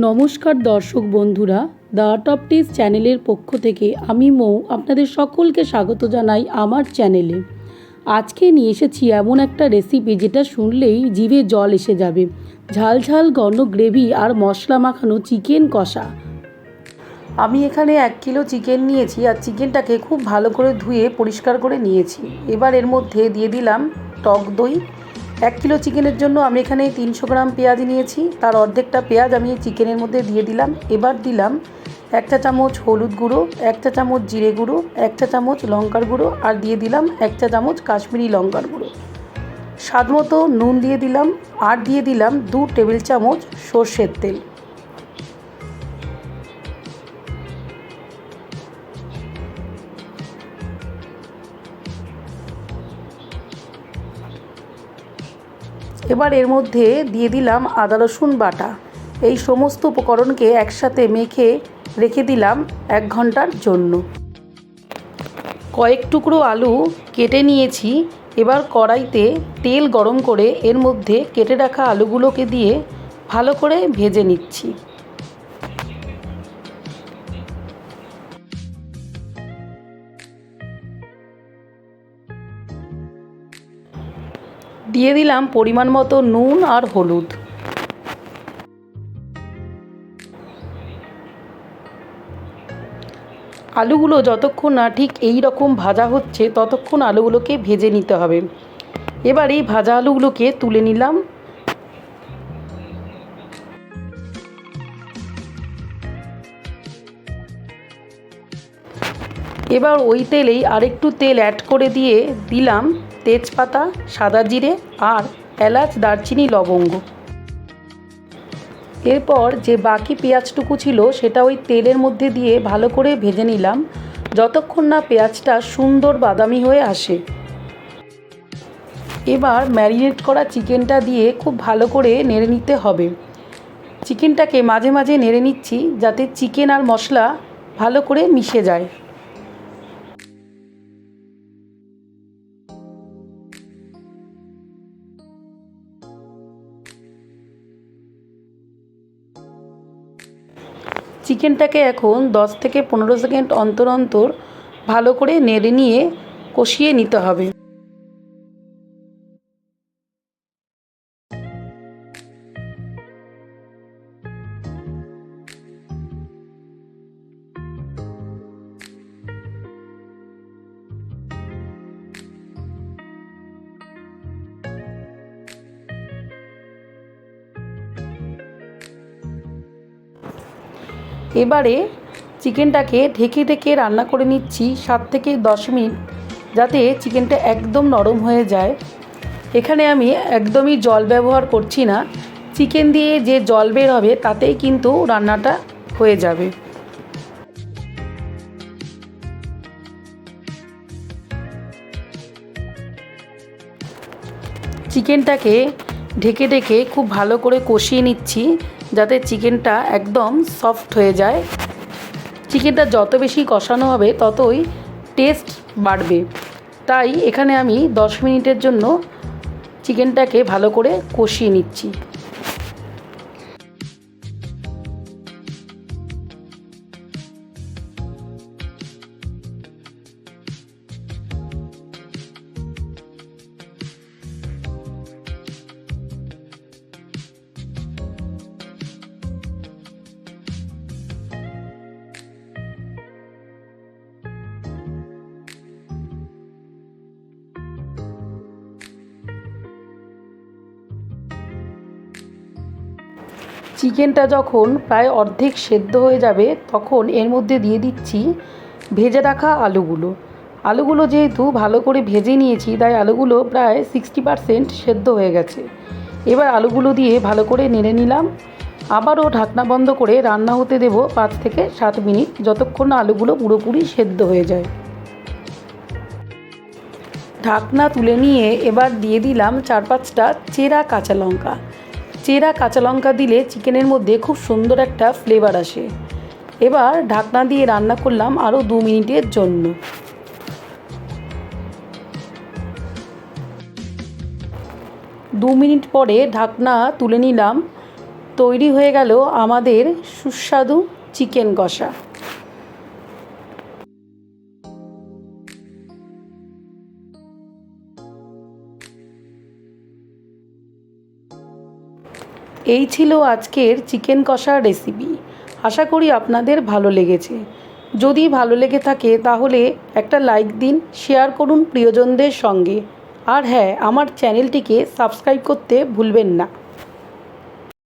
নমস্কার দর্শক বন্ধুরা, দ্য আর্ট অফ টেস্ট চ্যানেলের পক্ষ থেকে আমি মৌ আপনাদের সকলকে স্বাগত জানাই আমার চ্যানেলে। আজকে নিয়ে এসেছি এমন একটা রেসিপি যেটা শুনলেই জিভে জল এসে যাবে। ঝাল ঝাল ঘন গ্রেভি আর মশলা মাখানো চিকেন কষা। আমি এখানে 1 কিলো চিকেন নিয়েছি আর চিকেনটাকে খুব ভালো করে ধুয়ে পরিষ্কার করে নিয়েছি। এবার এর মধ্যে দিয়ে দিলাম টক দই। 1 কিলো চিকেনের জন্য আমি এখানে 300 গ্রাম পেঁয়াজ নিয়েছি, তার অর্ধেকটা পেঁয়াজ আমি চিকেনের মধ্যে দিয়ে দিলাম। এবার দিলাম 1 চা চামচ হলুদ গুঁড়ো, 1 চা চামচ জিরে গুঁড়ো, 1 চা চামচ লঙ্কার গুঁড়ো আর দিয়ে দিলাম 1 চা চামচ কাশ্মীরি লঙ্কার গুঁড়ো। স্বাদ মতো নুন দিয়ে দিলাম আর দিয়ে দিলাম 2 টেবিল চামচ সর্ষের তেল। এবার এর মধ্যে দিয়ে দিলাম আদা রসুন বাটা। এই সমস্ত উপকরণকে একসাথে মেখে রেখে দিলাম 1 ঘন্টার জন্য। কয়েক টুকরো আলু কেটে নিয়েছি। এবার কড়াইতে তেল গরম করে এর মধ্যে কেটে রাখা আলুগুলোকে দিয়ে ভালো করে ভেজে নিচ্ছি। দিয়ে দিলাম পরিমাণ মতো নুন আর হলুদ। আলুগুলো যতক্ষণ না ঠিক এই রকম ভাজা হচ্ছে ততক্ষণ আলুগুলোকে ভেজে নিতে হবে। এবার এই ভাজা আলুগুলোকে তুলে নিলাম। এবার ওই তেলেই আরেকটু তেল অ্যাড করে দিয়ে দিলাম তেজপাতা, সাদা জিরে আর এলাচ, দারচিনি, লবঙ্গ। এরপর যে বাকি পেঁয়াজটুকু ছিল সেটা ওই তেলের মধ্যে দিয়ে ভালো করে ভেজে নিলাম যতক্ষণ না পেঁয়াজটা সুন্দর বাদামি হয়ে আসে। এবার ম্যারিনেট করা চিকেনটা দিয়ে খুব ভালো করে নেড়ে নিতে হবে। চিকেনটাকে মাঝে মাঝে নেড়ে নিচ্ছি যাতে চিকেন আর মশলা ভালো করে মিশে যায়। চিকেনটাকে এখন 10 থেকে 15 সেকেন্ড অন্তর অন্তর ভালো করে নেড়ে নিয়ে কষিয়ে নিতে হবে। এবারে চিকেনটাকে ঢেকে ঢেকে রান্না করে নিচ্ছি 7 থেকে 10 মিনিট, যাতে চিকেনটা একদম নরম হয়ে যায়। এখানে আমি একদমই জল ব্যবহার করছি না, চিকেন দিয়ে যে জল বের হবে তাতেই কিন্তু রান্নাটা হয়ে যাবে। চিকেনটাকে ঢেকে ঢেকে খুব ভালো করে কষিয়ে নিচ্ছি যাতে চিকেনটা একদম সফট হয়ে যায়। চিকেনটা যত বেশি কষানো হবে ততই টেস্ট বাড়বে, তাই এখানে আমি 10 মিনিটের জন্য চিকেনটাকে ভালো করে কষিয়ে নিচ্ছি। চিকেনটা যখন প্রায় অর্ধেক সেদ্ধ হয়ে যাবে তখন এর মধ্যে দিয়ে দিচ্ছি ভেজে রাখা আলুগুলো। আলুগুলো যেহেতু ভালো করে ভেজে নিয়েছি তাই আলুগুলো প্রায় 60% সেদ্ধ হয়ে গেছে। এবার আলুগুলো দিয়ে ভালো করে নেড়ে নিলাম। আবারও ঢাকনা বন্ধ করে রান্না হতে দেব 5 থেকে 7 মিনিট, যতক্ষণ না আলুগুলো পুরোপুরি সেদ্ধ হয়ে যায়। ঢাকনা তুলে নিয়ে এবার দিয়ে দিলাম 4-5টা চেরা কাঁচা লঙ্কা। চেরা কাঁচা লঙ্কা দিলে চিকেনের মধ্যে খুব সুন্দর একটা ফ্লেভার আসে। এবার ঢাকনা দিয়ে রান্না করলাম আরও 2 মিনিটের জন্য। 2 মিনিট পরে ঢাকনা তুলে নিলাম। তৈরি হয়ে গেল আমাদের সুস্বাদু চিকেন কষা। এই ছিল আজকের চিকেন কষার রেসিপি। আশা করি আপনাদের ভালো লেগেছে। যদি ভালো লেগে থাকে তাহলে একটা লাইক দিন, শেয়ার করুন প্রিয়জনদের সঙ্গে। আর হ্যাঁ, আমার চ্যানেলটিকে সাবস্ক্রাইব করতে ভুলবেন না।